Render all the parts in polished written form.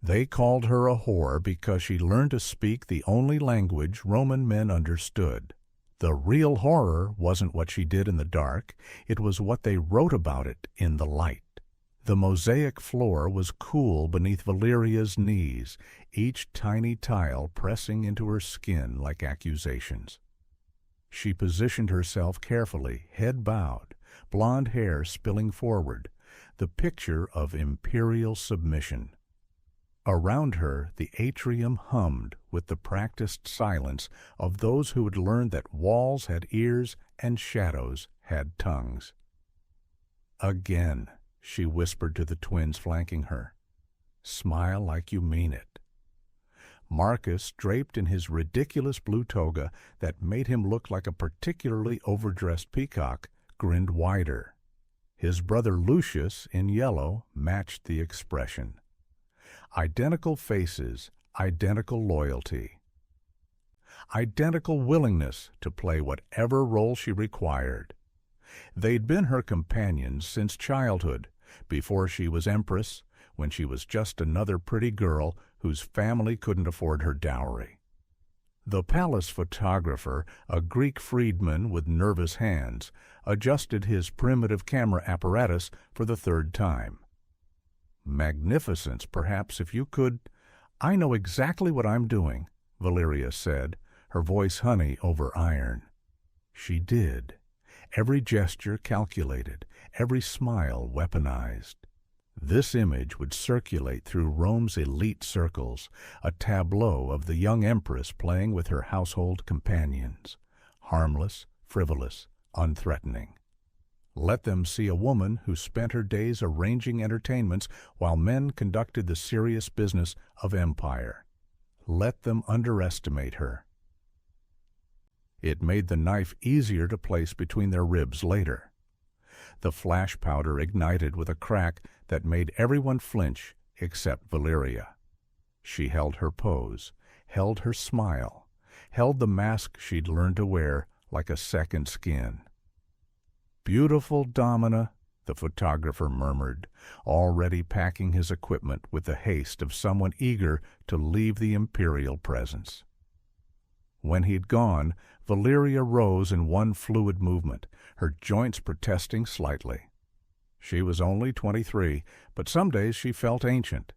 They called her a whore because she learned to speak the only language Roman men understood. The real horror wasn't what she did in the dark, it was what they wrote about it in the light. The mosaic floor was cool beneath Valyria's knees, each tiny tile pressing into her skin like accusations. She positioned herself carefully, head bowed, blonde hair spilling forward, the picture of imperial submission. Around her, the atrium hummed with the practiced silence of those who had learned that walls had ears and shadows had tongues. "Again," she whispered to the twins flanking her. "Smile like you mean it." Marcus, draped in his ridiculous blue toga that made him look like a particularly overdressed peacock, grinned wider. His brother Lucius, in yellow, matched the expression. Identical faces, identical loyalty. Identical willingness to play whatever role she required. They'd been her companions since childhood, before she was Empress, when she was just another pretty girl whose family couldn't afford her dowry. The palace photographer, a Greek freedman with nervous hands, adjusted his primitive camera apparatus for the third time. "Magnificence, perhaps, if you could—" "I know exactly what I'm doing," Valyria said, her voice honey over iron. She did. Every gesture calculated, every smile weaponized. This image would circulate through Rome's elite circles, a tableau of the young empress playing with her household companions, harmless, frivolous, unthreatening. Let them see a woman who spent her days arranging entertainments while men conducted the serious business of empire. Let them underestimate her. It made the knife easier to place between their ribs later. The flash powder ignited with a crack that made everyone flinch except Valyria. She held her pose, held her smile, held the mask she'd learned to wear like a second skin. "Beautiful Domina," the photographer murmured, already packing his equipment with the haste of someone eager to leave the imperial presence. When he'd gone, Valyria rose in one fluid movement, her joints protesting slightly. She was only 23, but some days she felt ancient.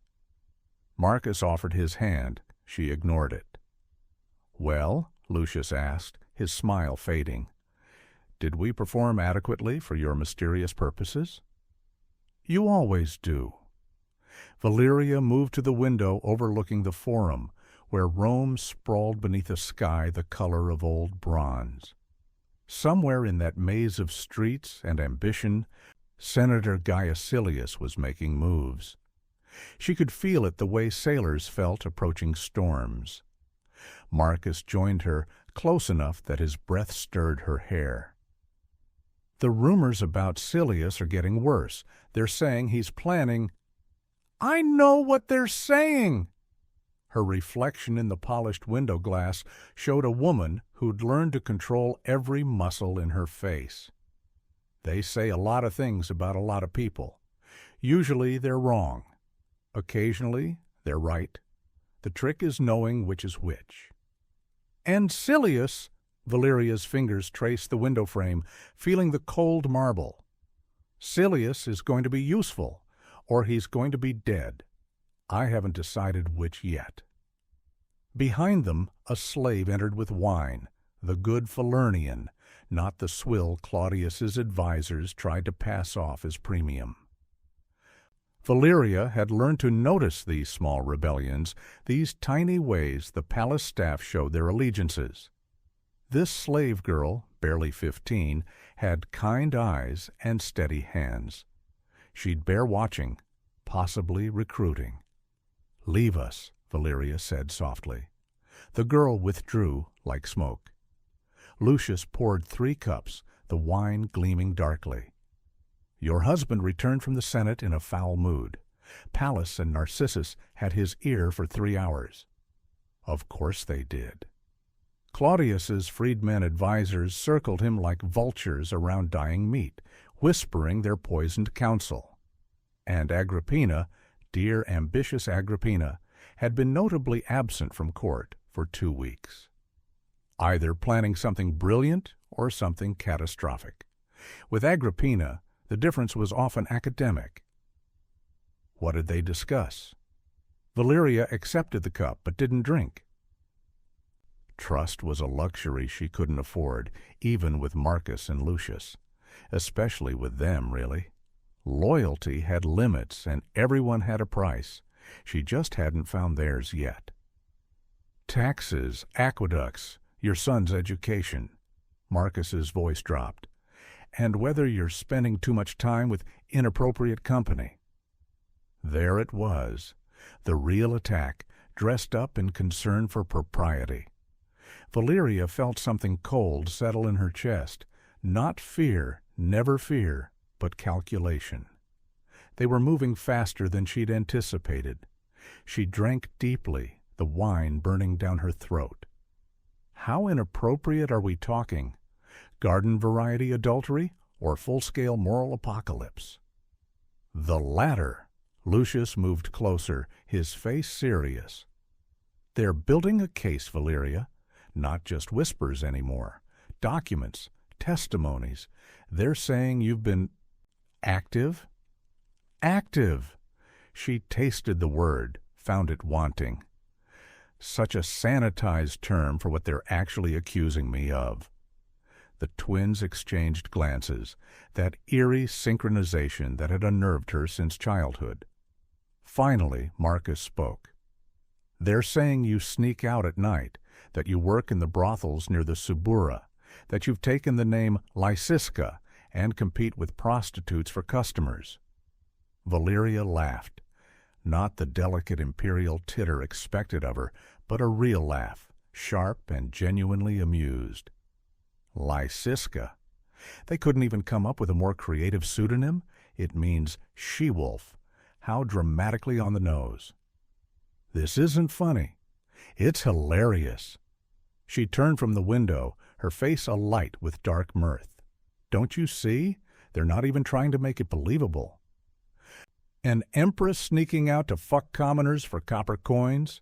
Marcus offered his hand. She ignored it. "Well?" Lucius asked, his smile fading. "Did we perform adequately for your mysterious purposes?" "You always do." Valyria moved to the window overlooking the Forum, where Rome sprawled beneath a sky the color of old bronze. Somewhere in that maze of streets and ambition, Senator Gaius Silius was making moves. She could feel it the way sailors felt approaching storms. Marcus joined her, close enough that his breath stirred her hair. "The rumors about Silius are getting worse. They're saying he's planning—" "I know what they're saying!" Her reflection in the polished window glass showed a woman who'd learned to control every muscle in her face. They say a lot of things about a lot of people. Usually they're wrong. Occasionally they're right. The trick is knowing which is which. "And Silius," Valyria's fingers traced the window frame, feeling the cold marble. "Silius is going to be useful, or he's going to be dead. I haven't decided which yet." Behind them, a slave entered with wine, the good Falernian, not the swill Claudius's advisers tried to pass off as premium. Valyria had learned to notice these small rebellions, these tiny ways the palace staff showed their allegiances. This slave girl, barely 15, had kind eyes and steady hands. She'd bear watching, possibly recruiting. "Leave us," Valyria said softly. The girl withdrew like smoke. Lucius poured 3 cups, the wine gleaming darkly. "Your husband returned from the Senate in a foul mood. Pallas and Narcissus had his ear for 3 hours." Of course they did. Claudius's freedmen advisers circled him like vultures around dying meat, whispering their poisoned counsel. And Agrippina, dear ambitious Agrippina, had been notably absent from court for 2 weeks, either planning something brilliant or something catastrophic. With Agrippina, the difference was often academic. What did they discuss? Valyria accepted the cup but didn't drink. Trust was a luxury she couldn't afford, even with Marcus and Lucius. Especially with them, really. Loyalty had limits, and everyone had a price. She just hadn't found theirs yet. Taxes, aqueducts, your son's education. Marcus's voice dropped. And whether you're spending too much time with inappropriate company. There it was, the real attack, dressed up in concern for propriety. Valyria felt something cold settle in her chest. Not fear, never fear, but calculation. They were moving faster than she'd anticipated. She drank deeply, the wine burning down her throat. How inappropriate are we talking? Garden-variety adultery or full-scale moral apocalypse? The latter. Lucius moved closer, his face serious. They're building a case, Valyria. Not just whispers anymore. Documents, testimonies. They're saying you've been active? Active! She tasted the word, found it wanting. Such a sanitized term for what they're actually accusing me of. The twins exchanged glances, that eerie synchronization that had unnerved her since childhood. Finally, Marcus spoke. They're saying you sneak out at night, that you work in the brothels near the Subura, that you've taken the name Lysiska and compete with prostitutes for customers. Valyria laughed. Not the delicate imperial titter expected of her, but a real laugh, sharp and genuinely amused. Lysiska. They couldn't even come up with a more creative pseudonym. It means she-wolf. How dramatically on the nose. This isn't funny. It's hilarious. She turned from the window, her face alight with dark mirth. Don't you see? They're not even trying to make it believable. An empress sneaking out to fuck commoners for copper coins?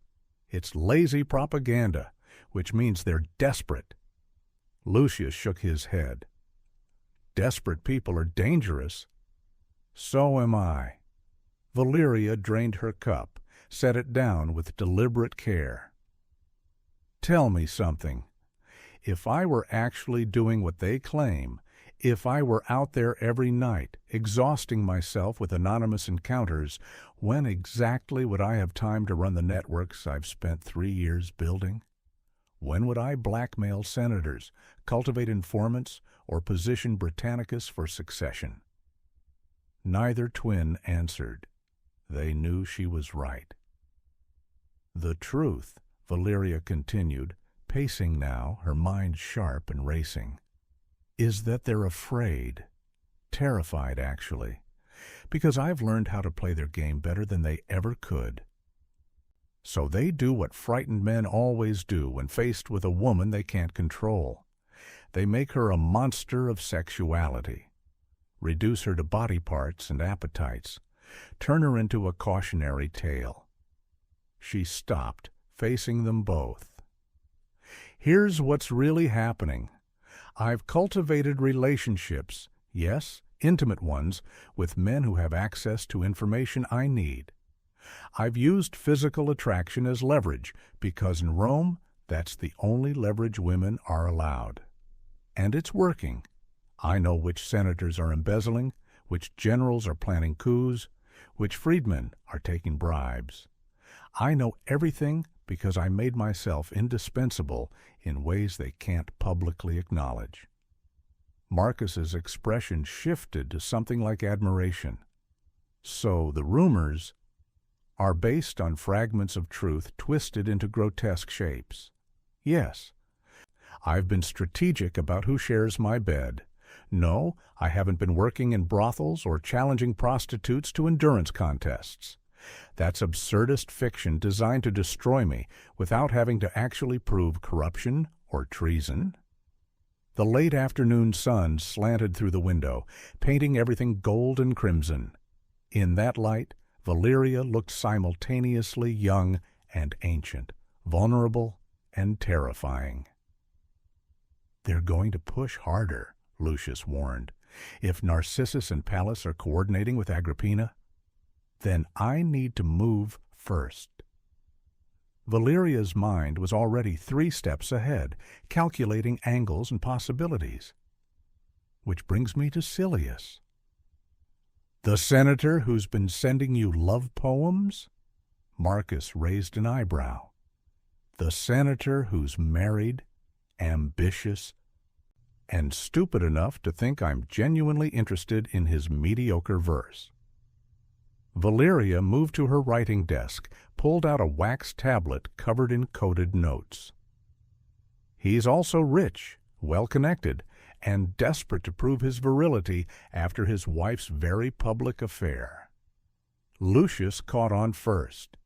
It's lazy propaganda, which means they're desperate. Lucius shook his head. Desperate people are dangerous. So am I. Valyria drained her cup, set it down with deliberate care. Tell me something. If I were actually doing what they claim, if I were out there every night, exhausting myself with anonymous encounters, when exactly would I have time to run the networks I've spent 3 years building? When would I blackmail senators, cultivate informants, or position Britannicus for succession? Neither twin answered. They knew she was right. The truth, Valyria continued, pacing now, her mind sharp and racing, is that they're afraid, terrified actually, because I've learned how to play their game better than they ever could. So they do what frightened men always do when faced with a woman they can't control. They make her a monster of sexuality, reduce her to body parts and appetites, turn her into a cautionary tale. She stopped, facing them both. Here's what's really happening. I've cultivated relationships, yes, intimate ones, with men who have access to information I need. I've used physical attraction as leverage, because in Rome, that's the only leverage women are allowed. And it's working. I know which senators are embezzling, which generals are planning coups, which freedmen are taking bribes. I know everything because I made myself indispensable in ways they can't publicly acknowledge. Marcus's expression shifted to something like admiration. So the rumors are based on fragments of truth twisted into grotesque shapes. Yes, I've been strategic about who shares my bed. No, I haven't been working in brothels or challenging prostitutes to endurance contests. That's absurdist fiction designed to destroy me without having to actually prove corruption or treason. The late afternoon sun slanted through the window, painting everything gold and crimson. In that light, Valyria looked simultaneously young and ancient, vulnerable and terrifying. "They're going to push harder," Lucius warned. "If Narcissus and Pallas are coordinating with Agrippina, then I need to move first." Valyria's mind was already 3 steps ahead, calculating angles and possibilities. Which brings me to Silius. "The senator who's been sending you love poems?" Marcus raised an eyebrow. "The senator who's married, ambitious, and stupid enough to think I'm genuinely interested in his mediocre verse." Valyria moved to her writing desk, pulled out a wax tablet covered in coded notes. "He's also rich, well-connected, and desperate to prove his virility after his wife's very public affair." Lucius caught on first.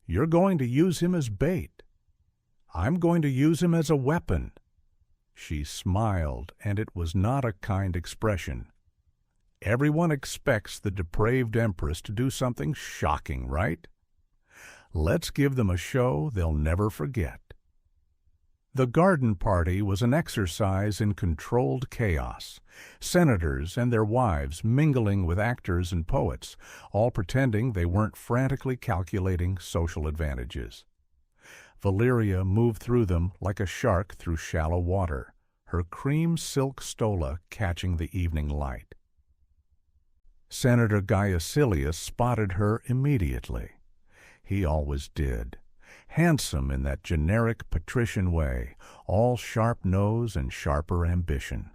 "You're going to use him as bait. I'm going to use him as a weapon." She smiled, and it was not a kind expression. "Everyone expects the depraved Empress to do something shocking, right? Let's give them a show they'll never forget." The garden party was an exercise in controlled chaos, senators and their wives mingling with actors and poets, all pretending they weren't frantically calculating social advantages. Valyria moved through them like a shark through shallow water, her cream silk stola catching the evening light. Senator Gaius Silius spotted her immediately. He always did. Handsome in that generic patrician way, all sharp nose and sharper ambition.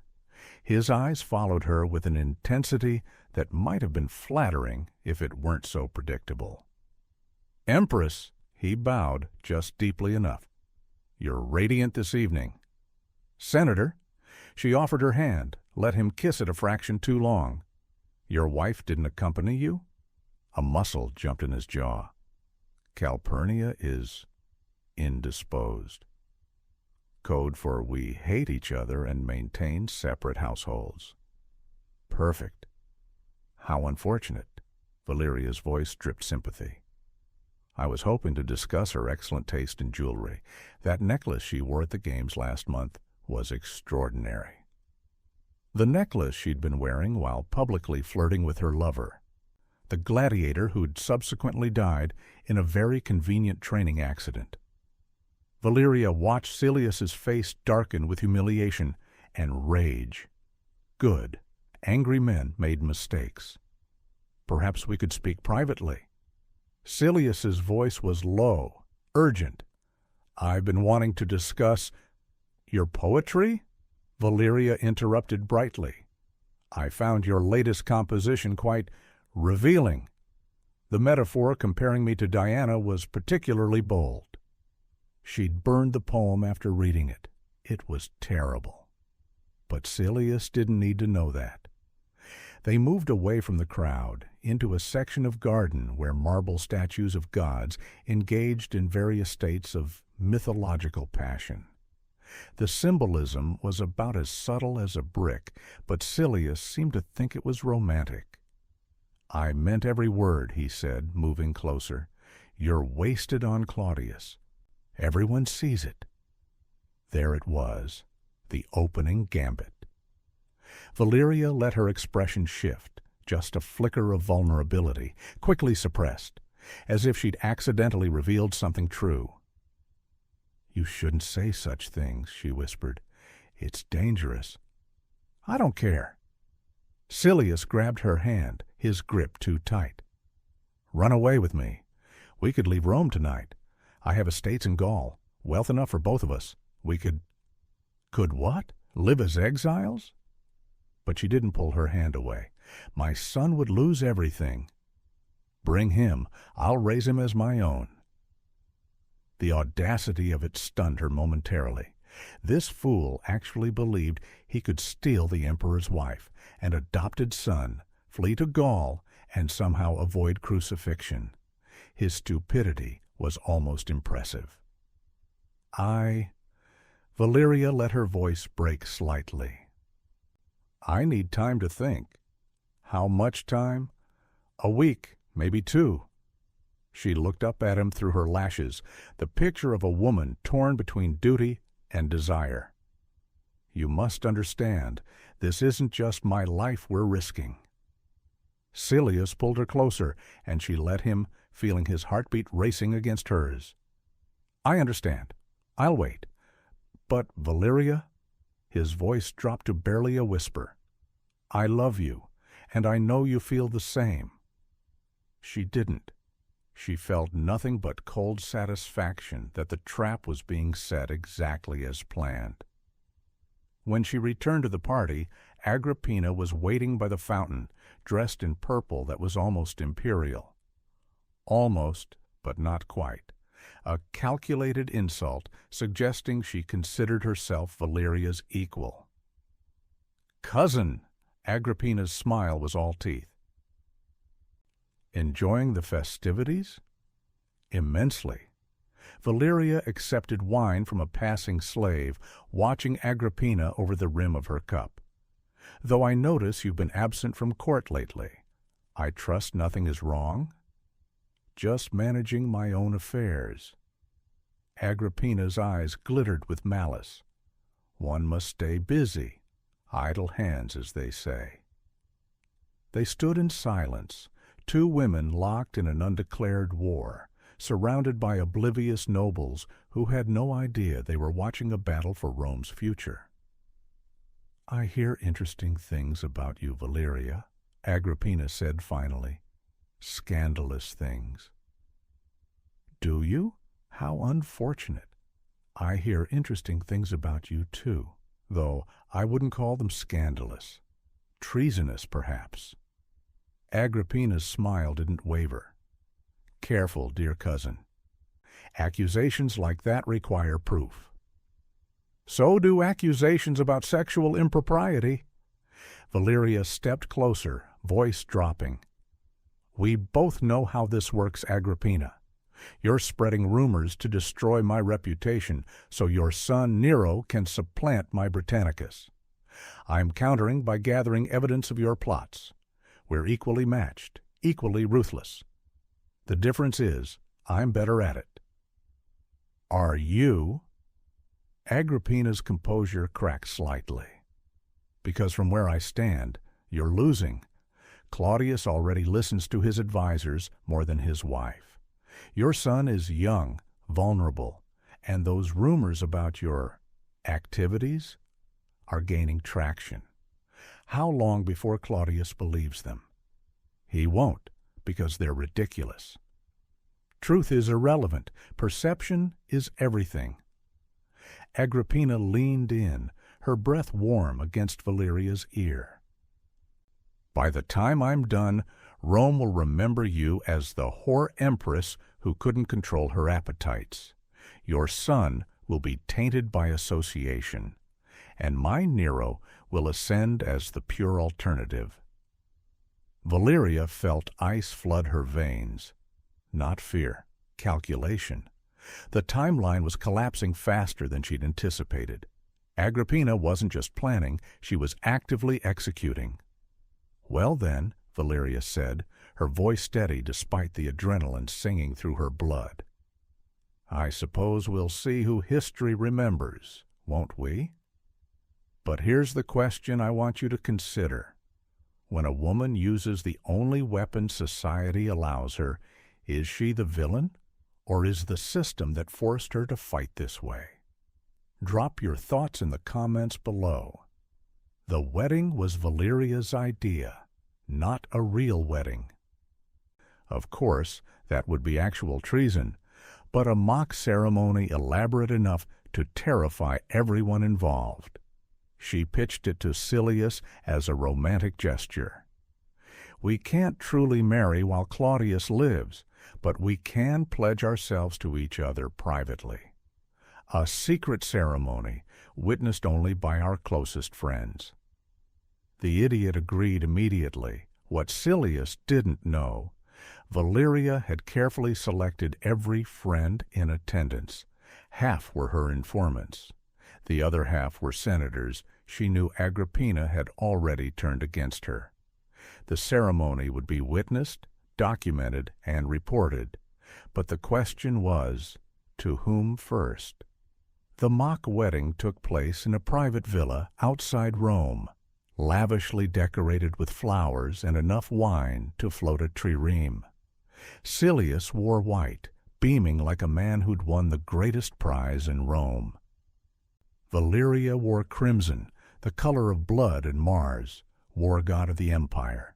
His eyes followed her with an intensity that might have been flattering if it weren't so predictable. "Empress," he bowed just deeply enough. "You're radiant this evening." "Senator," she offered her hand, let him kiss it a fraction too long. "Your wife didn't accompany you?" A muscle jumped in his jaw. "Calpurnia is indisposed." Code for we hate each other and maintain separate households. "Perfect. How unfortunate." Valyria's voice dripped sympathy. "I was hoping to discuss her excellent taste in jewelry. That necklace she wore at the games last month was extraordinary." The necklace she'd been wearing while publicly flirting with her lover, the gladiator who'd subsequently died in a very convenient training accident. Valyria watched Silius's face darken with humiliation and rage. Good. Angry men made mistakes. "Perhaps we could speak privately." Silius's voice was low, urgent. "I've been wanting to discuss—" "Your poetry?" Valyria interrupted brightly. "I found your latest composition quite revealing. The metaphor comparing me to Diana was particularly bold." She'd burned the poem after reading it. It was terrible. But Silius didn't need to know that. They moved away from the crowd, into a section of garden where marble statues of gods engaged in various states of mythological passion. The symbolism was about as subtle as a brick, but Silius seemed to think it was romantic. "I meant every word," he said, moving closer. "You're wasted on Claudius. Everyone sees it." There it was, the opening gambit. Valyria let her expression shift, just a flicker of vulnerability, quickly suppressed, as if she'd accidentally revealed something true. "You shouldn't say such things," she whispered. "It's dangerous." "I don't care." Silius grabbed her hand, his grip too tight. "Run away with me. We could leave Rome tonight. I have estates in Gaul, wealth enough for both of us. We could—" "Could what? Live as exiles?" But she didn't pull her hand away. "My son would lose everything." "Bring him. I'll raise him as my own." The audacity of it stunned her momentarily. This fool actually believed he could steal the emperor's wife, an adopted son, flee to Gaul, and somehow avoid crucifixion. His stupidity was almost impressive. Valyria let her voice break slightly. "I need time to think." "How much time?" "A week, maybe 2. She looked up at him through her lashes, the picture of a woman torn between duty and desire. You must understand, this isn't just my life we're risking. Silius pulled her closer, and she let him, feeling his heartbeat racing against hers. I understand. I'll wait. But, Valyria, his voice dropped to barely a whisper, I love you, and I know you feel the same. She didn't. She felt nothing but cold satisfaction that the trap was being set exactly as planned. When she returned to the party, Agrippina was waiting by the fountain, dressed in purple that was almost imperial. Almost, but not quite. A calculated insult suggesting she considered herself Valyria's equal. Cousin! Agrippina's smile was all teeth. Enjoying the festivities? Immensely. Valyria accepted wine from a passing slave, watching Agrippina over the rim of her cup. Though I notice you've been absent from court lately, I trust nothing is wrong? Just managing my own affairs. Agrippina's eyes glittered with malice. One must stay busy, idle hands, as they say. They stood in silence, 2 women locked in an undeclared war, surrounded by oblivious nobles who had no idea they were watching a battle for Rome's future. I hear interesting things about you, Valyria, Agrippina said finally. Scandalous things. Do you? How unfortunate. I hear interesting things about you, too, though I wouldn't call them scandalous. Treasonous, perhaps. Agrippina's smile didn't waver. Careful, dear cousin. Accusations like that require proof. So do accusations about sexual impropriety. Valyria stepped closer, voice dropping. We both know how this works, Agrippina. You're spreading rumors to destroy my reputation so your son Nero can supplant my Britannicus. I'm countering by gathering evidence of your plots. We're equally matched, equally ruthless. The difference is, I'm better at it. Are you? Agrippina's composure cracked slightly. Because from where I stand, you're losing. Claudius already listens to his advisors more than his wife. Your son is young, vulnerable, and those rumors about your activities are gaining traction. How long before Claudius believes them? He won't, because they're ridiculous. Truth is irrelevant. Perception is everything. Agrippina leaned in, her breath warm against Valyria's ear. By the time I'm done, Rome will remember you as the whore empress who couldn't control her appetites. Your son will be tainted by association, and my Nero will ascend as the pure alternative. Valyria felt ice flood her veins. Not fear, calculation. The timeline was collapsing faster than she'd anticipated. Agrippina wasn't just planning, she was actively executing. Well then, Valyria said, her voice steady despite the adrenaline singing through her blood. I suppose we'll see who history remembers, won't we? But here's the question I want you to consider. When a woman uses the only weapon society allows her, is she the villain, or is the system that forced her to fight this way? Drop your thoughts in the comments below. The wedding was Valyria's idea, not a real wedding. Of course, that would be actual treason, but a mock ceremony elaborate enough to terrify everyone involved. She pitched it to Silius as a romantic gesture. We can't truly marry while Claudius lives, but we can pledge ourselves to each other privately. A secret ceremony, witnessed only by our closest friends. The idiot agreed immediately. What Silius didn't know, Valyria had carefully selected every friend in attendance. Half were her informants. The other half were senators she knew Agrippina had already turned against her. The ceremony would be witnessed, documented and reported. But the question was, to whom first? The mock wedding took place in a private villa outside Rome, lavishly decorated with flowers and enough wine to float a trireme. Silius wore white, beaming like a man who'd won the greatest prize in Rome. Valyria wore crimson, the color of blood and Mars, war god of the empire.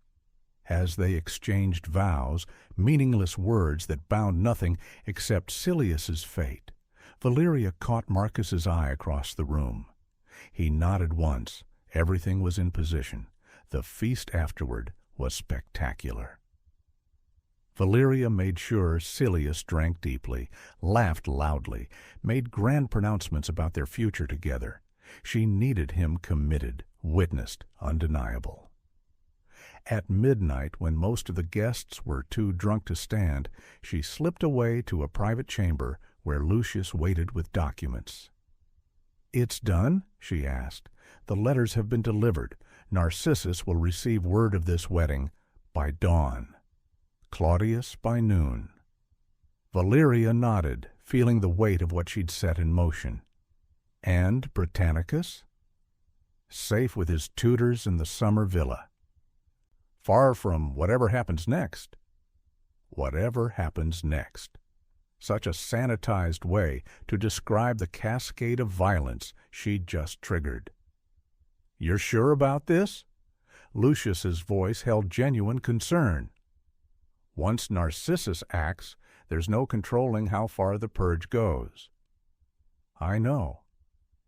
As they exchanged vows, meaningless words that bound nothing except Silius's fate, Valyria caught Marcus's eye across the room. He nodded once. Everything was in position. The feast afterward was spectacular. Valyria made sure Silius drank deeply, laughed loudly, made grand pronouncements about their future together. She needed him committed, witnessed, undeniable. At midnight, when most of the guests were too drunk to stand, she slipped away to a private chamber where Lucius waited with documents. "It's done?" she asked. "The letters have been delivered. Narcissus will receive word of this wedding by dawn. Claudius by noon." Valyria nodded, feeling the weight of what she'd set in motion. "And Britannicus?" "Safe with his tutors in the summer villa. Far from whatever happens next." Whatever happens next. Such a sanitized way to describe the cascade of violence she'd just triggered. "You're sure about this?" Lucius's voice held genuine concern. "Once Narcissus acts, there's no controlling how far the purge goes." "I know."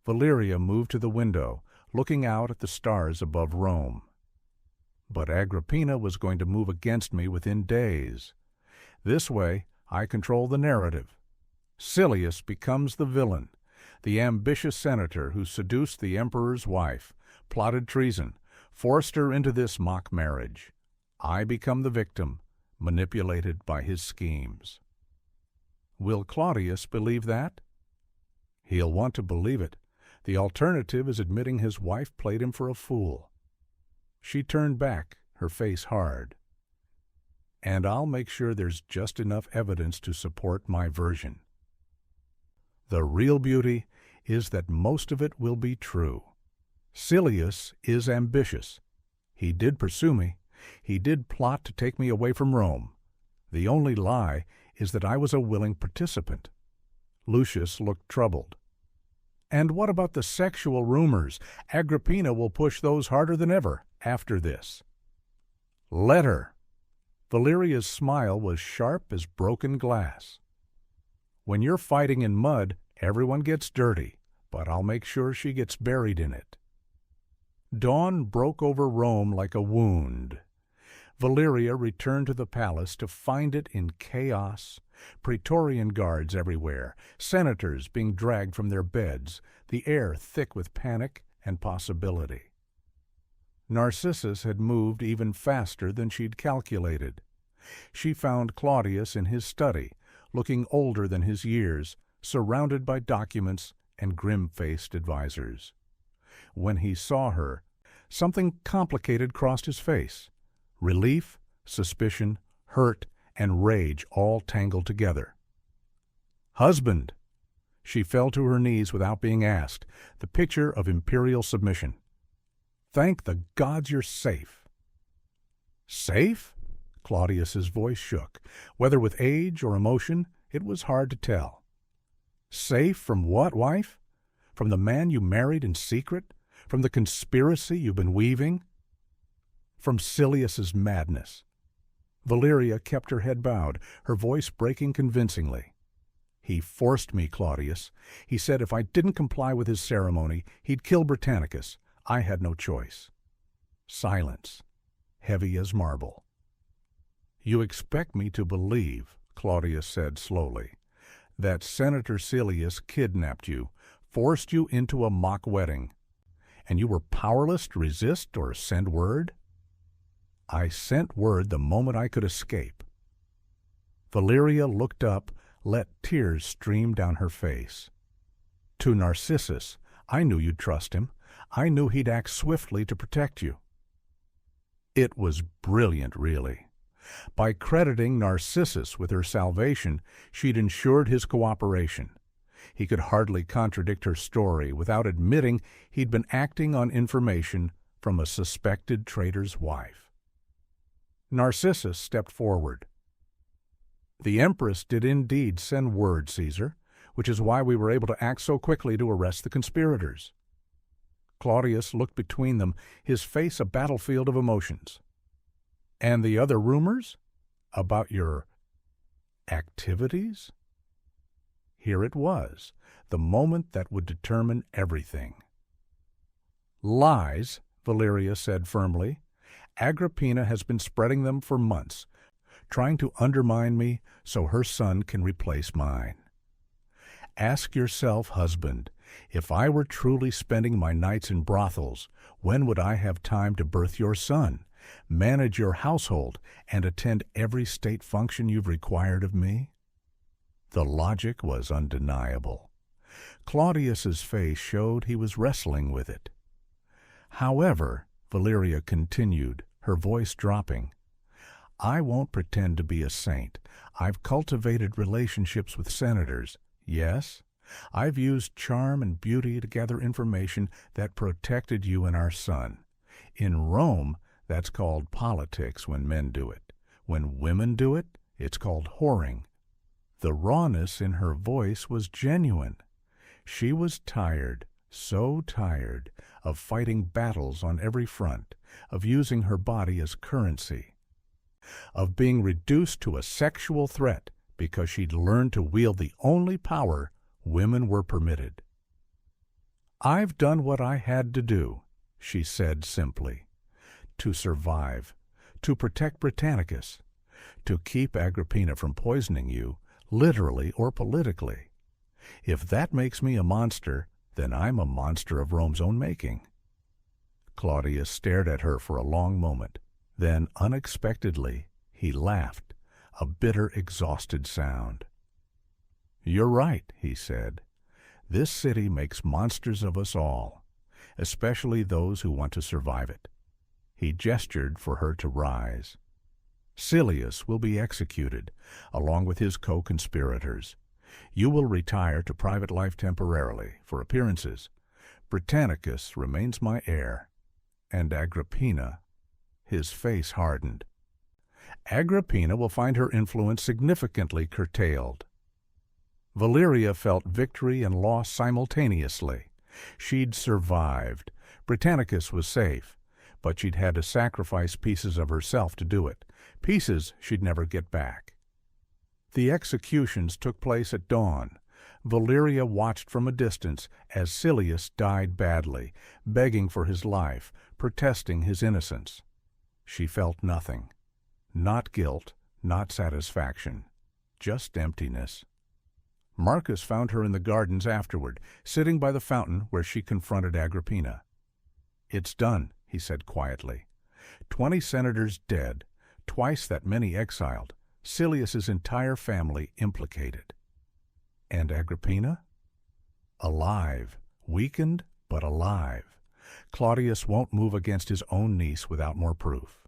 Valyria moved to the window, looking out at the stars above Rome. "But Agrippina was going to move against me within days. This way, I control the narrative. Silius becomes the villain, the ambitious senator who seduced the emperor's wife, plotted treason, forced her into this mock marriage. I become the victim, manipulated by his schemes." "Will Claudius believe that?" "He'll want to believe it. The alternative is admitting his wife played him for a fool." She turned back, her face hard. "And I'll make sure there's just enough evidence to support my version. The real beauty is that most of it will be true. Silius is ambitious. He did pursue me. He did plot to take me away from Rome. The only lie is that I was a willing participant." Lucius looked troubled. "And what about the sexual rumors? Agrippina will push those harder than ever after this." "Let her." Valyria's smile was sharp as broken glass. "When you're fighting in mud, everyone gets dirty, but I'll make sure she gets buried in it." Dawn broke over Rome like a wound. Valyria returned to the palace to find it in chaos. Praetorian guards everywhere, senators being dragged from their beds, the air thick with panic and possibility. Narcissus had moved even faster than she'd calculated. She found Claudius in his study, looking older than his years, surrounded by documents and grim-faced advisors. When he saw her, something complicated crossed his face. Relief, suspicion, hurt, and rage all tangled together. "Husband!" She fell to her knees without being asked, the picture of imperial submission. "Thank the gods you're safe." "Safe?" Claudius's voice shook. Whether with age or emotion, it was hard to tell. "Safe from what, wife? From the man you married in secret? From the conspiracy you've been weaving? From Silius's madness?" Valyria kept her head bowed, her voice breaking convincingly. "He forced me, Claudius. He said if I didn't comply with his ceremony, he'd kill Britannicus. I had no choice." Silence, heavy as marble. "You expect me to believe," Claudius said slowly, "that Senator Silius kidnapped you, forced you into a mock wedding, and you were powerless to resist or send word?" "I sent word the moment I could escape." Valyria looked up, let tears stream down her face. "To Narcissus. I knew you'd trust him. I knew he'd act swiftly to protect you." It was brilliant, really. By crediting Narcissus with her salvation, she'd ensured his cooperation. He could hardly contradict her story without admitting he'd been acting on information from a suspected traitor's wife. Narcissus stepped forward. "The Empress did indeed send word, Caesar, which is why we were able to act so quickly to arrest the conspirators." Claudius looked between them, his face a battlefield of emotions. "And the other rumors? About your activities?" Here it was, the moment that would determine everything. "Lies," Valyria said firmly. "Agrippina has been spreading them for months, trying to undermine me so her son can replace mine. Ask yourself, husband, if I were truly spending my nights in brothels, when would I have time to birth your son, manage your household, and attend every state function you've required of me?" The logic was undeniable. Claudius's face showed he was wrestling with it. "However," Valyria continued, her voice dropping, "I won't pretend to be a saint. I've cultivated relationships with senators. Yes, I've used charm and beauty to gather information that protected you and our son. In Rome, that's called politics when men do it. When women do it, it's called whoring." The rawness in her voice was genuine. She was tired, so tired, of fighting battles on every front, of using her body as currency, of being reduced to a sexual threat because she'd learned to wield the only power women were permitted. "I've done what I had to do," she said simply. "To survive, to protect Britannicus, to keep Agrippina from poisoning you, literally or politically. If that makes me a monster, then I'm a monster of Rome's own making." Claudius stared at her for a long moment. Then, unexpectedly, he laughed, a bitter, exhausted sound. "You're right," he said. "This city makes monsters of us all, especially those who want to survive it." He gestured for her to rise. "Silius will be executed, along with his co-conspirators. You will retire to private life temporarily, for appearances. Britannicus remains my heir. And Agrippina," his face hardened, "Agrippina will find her influence significantly curtailed." Valyria felt victory and loss simultaneously. She'd survived. Britannicus was safe, but she'd had to sacrifice pieces of herself to do it, pieces she'd never get back. The executions took place at dawn. Valyria watched from a distance as Silius died badly, begging for his life, protesting his innocence. She felt nothing. Not guilt, not satisfaction, just emptiness. Marcus found her in the gardens afterward, sitting by the fountain where she confronted Agrippina. "It's done," he said quietly. 20 senators dead, twice that many exiled, Silius's entire family implicated. And Agrippina? Alive, weakened, but alive. Claudius won't move against his own niece without more proof.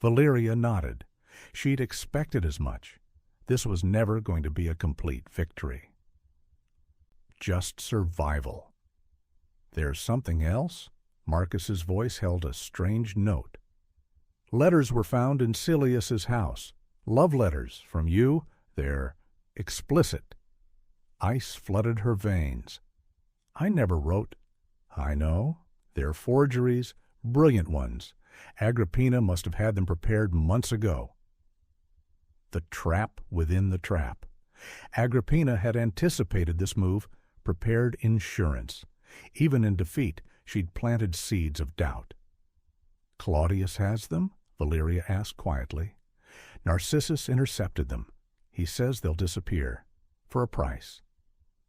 Valyria nodded. She'd expected as much. This was never going to be a complete victory. Just survival. "There's something else?" Marcus's voice held a strange note. "Letters were found in Silius's house. Love letters from you. They're explicit." Ice flooded her veins. "I never wrote." "I know. They're forgeries, brilliant ones. Agrippina must have had them prepared months ago." The trap within the trap. Agrippina had anticipated this move, prepared insurance. Even in defeat, she'd planted seeds of doubt. "Claudius has them?" Valyria asked quietly. "Narcissus intercepted them. He says they'll disappear. For a price."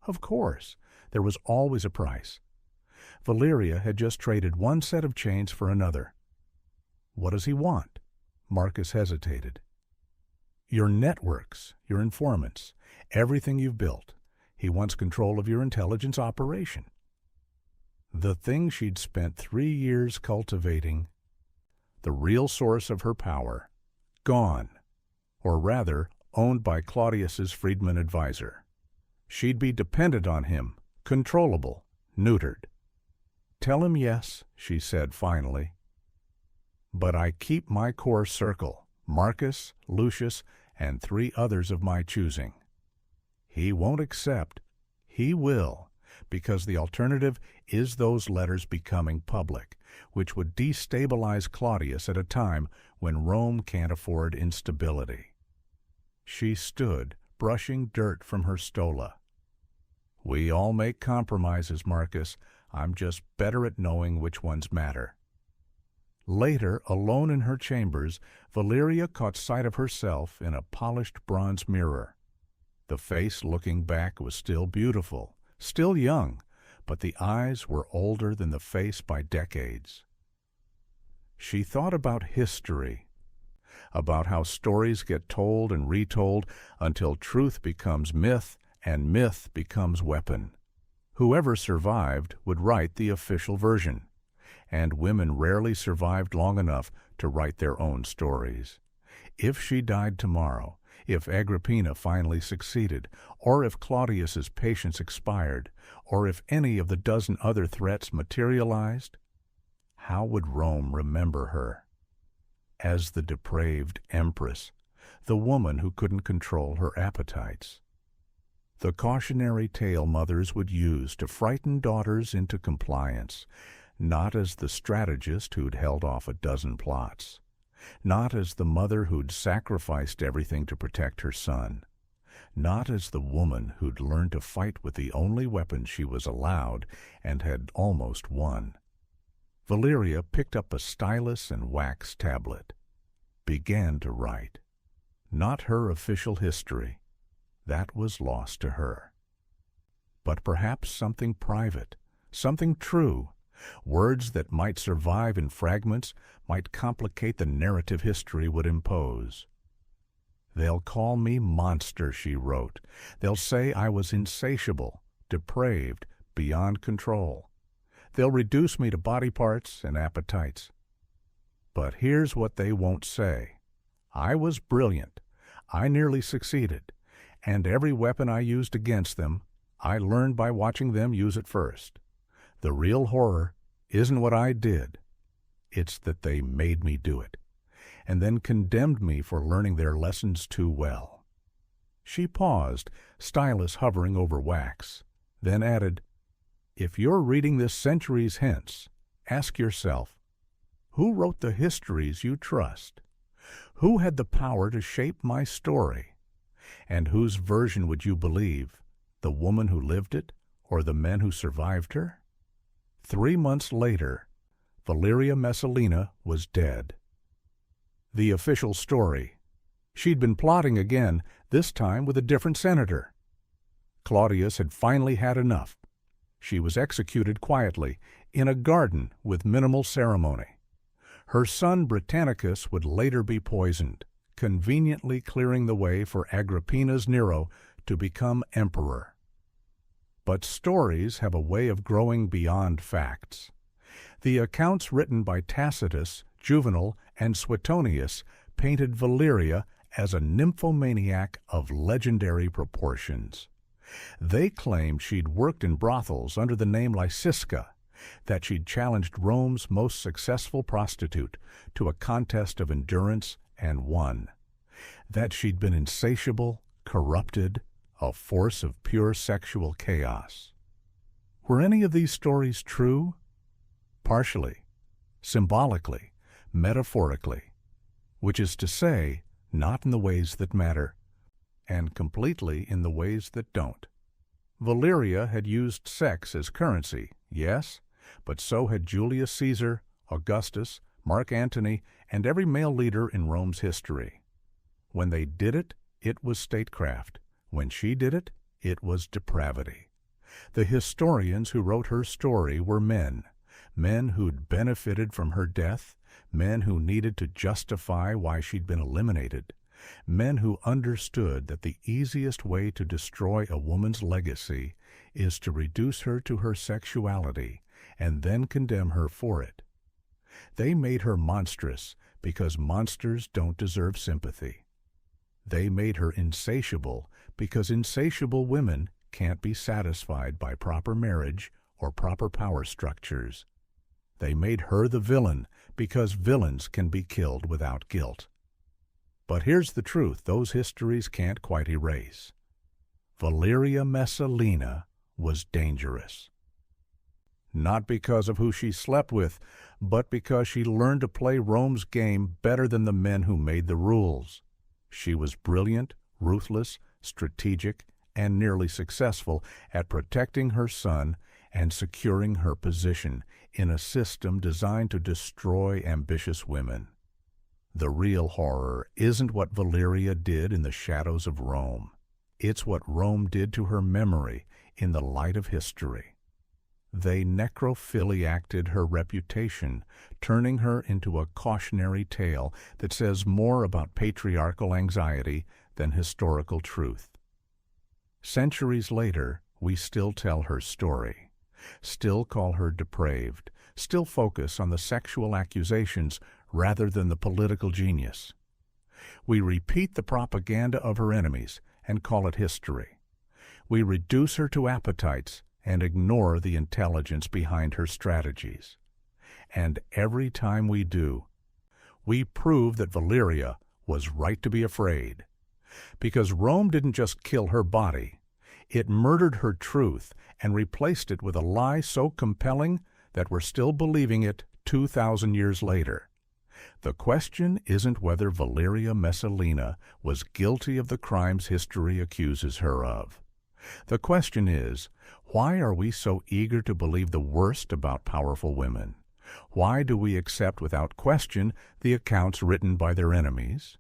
Of course, there was always a price. Valyria had just traded one set of chains for another. "What does he want?" Marcus hesitated. "Your networks, your informants, everything you've built. He wants control of your intelligence operation." The thing she'd spent 3 years cultivating, the real source of her power, gone, or rather, owned by Claudius's freedman advisor. She'd be dependent on him, controllable, neutered. "Tell him yes," she said finally. "But I keep my core circle, Marcus, Lucius, and 3 others of my choosing. He won't accept. He will, because the alternative is those letters becoming public, which would destabilize Claudius at a time when Rome can't afford instability." She stood, brushing dirt from her stola. "We all make compromises, Marcus. I'm just better at knowing which ones matter." Later, alone in her chambers, Valyria caught sight of herself in a polished bronze mirror. The face looking back was still beautiful, still young, but the eyes were older than the face by decades. She thought about history, about how stories get told and retold until truth becomes myth and myth becomes weapon. Whoever survived would write the official version, and women rarely survived long enough to write their own stories. If she died tomorrow, if Agrippina finally succeeded, or if Claudius's patience expired, or if any of the dozen other threats materialized, how would Rome remember her? As the depraved empress, the woman who couldn't control her appetites. The cautionary tale mothers would use to frighten daughters into compliance, not as the strategist who'd held off a dozen plots, not as the mother who'd sacrificed everything to protect her son, not as the woman who'd learned to fight with the only weapon she was allowed and had almost won. Valyria picked up a stylus and wax tablet, began to write. Not her official history. That was lost to her. But perhaps something private, something true, words that might survive in fragments, might complicate the narrative history would impose. "They'll call me monster," she wrote. "They'll say I was insatiable, depraved, beyond control. They'll reduce me to body parts and appetites. But here's what they won't say. I was brilliant. I nearly succeeded. And every weapon I used against them, I learned by watching them use it first. The real horror isn't what I did. It's that they made me do it, and then condemned me for learning their lessons too well." She paused, stylus hovering over wax, then added, "If you're reading this centuries hence, ask yourself, who wrote the histories you trust? Who had the power to shape my story? And whose version would you believe, the woman who lived it or the men who survived her?" 3 months later, Valyria Messalina was dead. The official story. She'd been plotting again, this time with a different senator. Claudius had finally had enough. She was executed quietly, in a garden with minimal ceremony. Her son Britannicus would later be poisoned, conveniently clearing the way for Agrippina's Nero to become emperor. But stories have a way of growing beyond facts. The accounts written by Tacitus, Juvenal, and Suetonius painted Valyria as a nymphomaniac of legendary proportions. They claimed she'd worked in brothels under the name Lysiska, that she'd challenged Rome's most successful prostitute to a contest of endurance and won, that she'd been insatiable, corrupted, a force of pure sexual chaos. Were any of these stories true? Partially, symbolically, metaphorically, which is to say, not in the ways that matter, and completely in the ways that don't. Valyria had used sex as currency, yes, but so had Julius Caesar, Augustus, Mark Antony, and every male leader in Rome's history. When they did it, it was statecraft. When she did it, it was depravity. The historians who wrote her story were men who'd benefited from her death, men who needed to justify why she'd been eliminated, men who understood that the easiest way to destroy a woman's legacy is to reduce her to her sexuality and then condemn her for it. They made her monstrous because monsters don't deserve sympathy. They made her insatiable because insatiable women can't be satisfied by proper marriage or proper power structures. They made her the villain because villains can be killed without guilt. But here's the truth those histories can't quite erase. Valyria Messalina was dangerous. Not because of who she slept with, but because she learned to play Rome's game better than the men who made the rules. She was brilliant, ruthless, strategic, and nearly successful at protecting her son and securing her position in a system designed to destroy ambitious women. The real horror isn't what Valyria did in the shadows of Rome. It's what Rome did to her memory in the light of history. They necrophiliacted her reputation, turning her into a cautionary tale that says more about patriarchal anxiety than historical truth. Centuries later, we still tell her story, still call her depraved, still focus on the sexual accusations rather than the political genius. We repeat the propaganda of her enemies and call it history. We reduce her to appetites and ignore the intelligence behind her strategies. And every time we do, we prove that Valyria was right to be afraid. Because Rome didn't just kill her body, it murdered her truth and replaced it with a lie so compelling that we're still believing it 2,000 years later. The question isn't whether Valyria Messalina was guilty of the crimes history accuses her of. The question is, why are we so eager to believe the worst about powerful women? Why do we accept without question the accounts written by their enemies?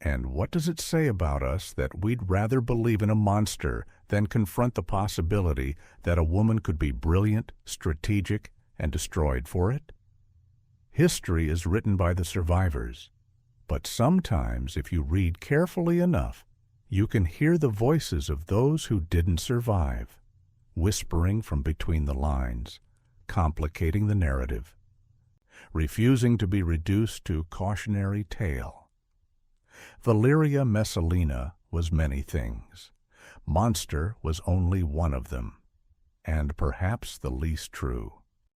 And what does it say about us that we'd rather believe in a monster than confront the possibility that a woman could be brilliant, strategic, and destroyed for it? History is written by the survivors, but sometimes, if you read carefully enough, you can hear the voices of those who didn't survive, whispering from between the lines, complicating the narrative, refusing to be reduced to cautionary tale. Valyria Messalina was many things. Monster was only one of them, and perhaps the least true.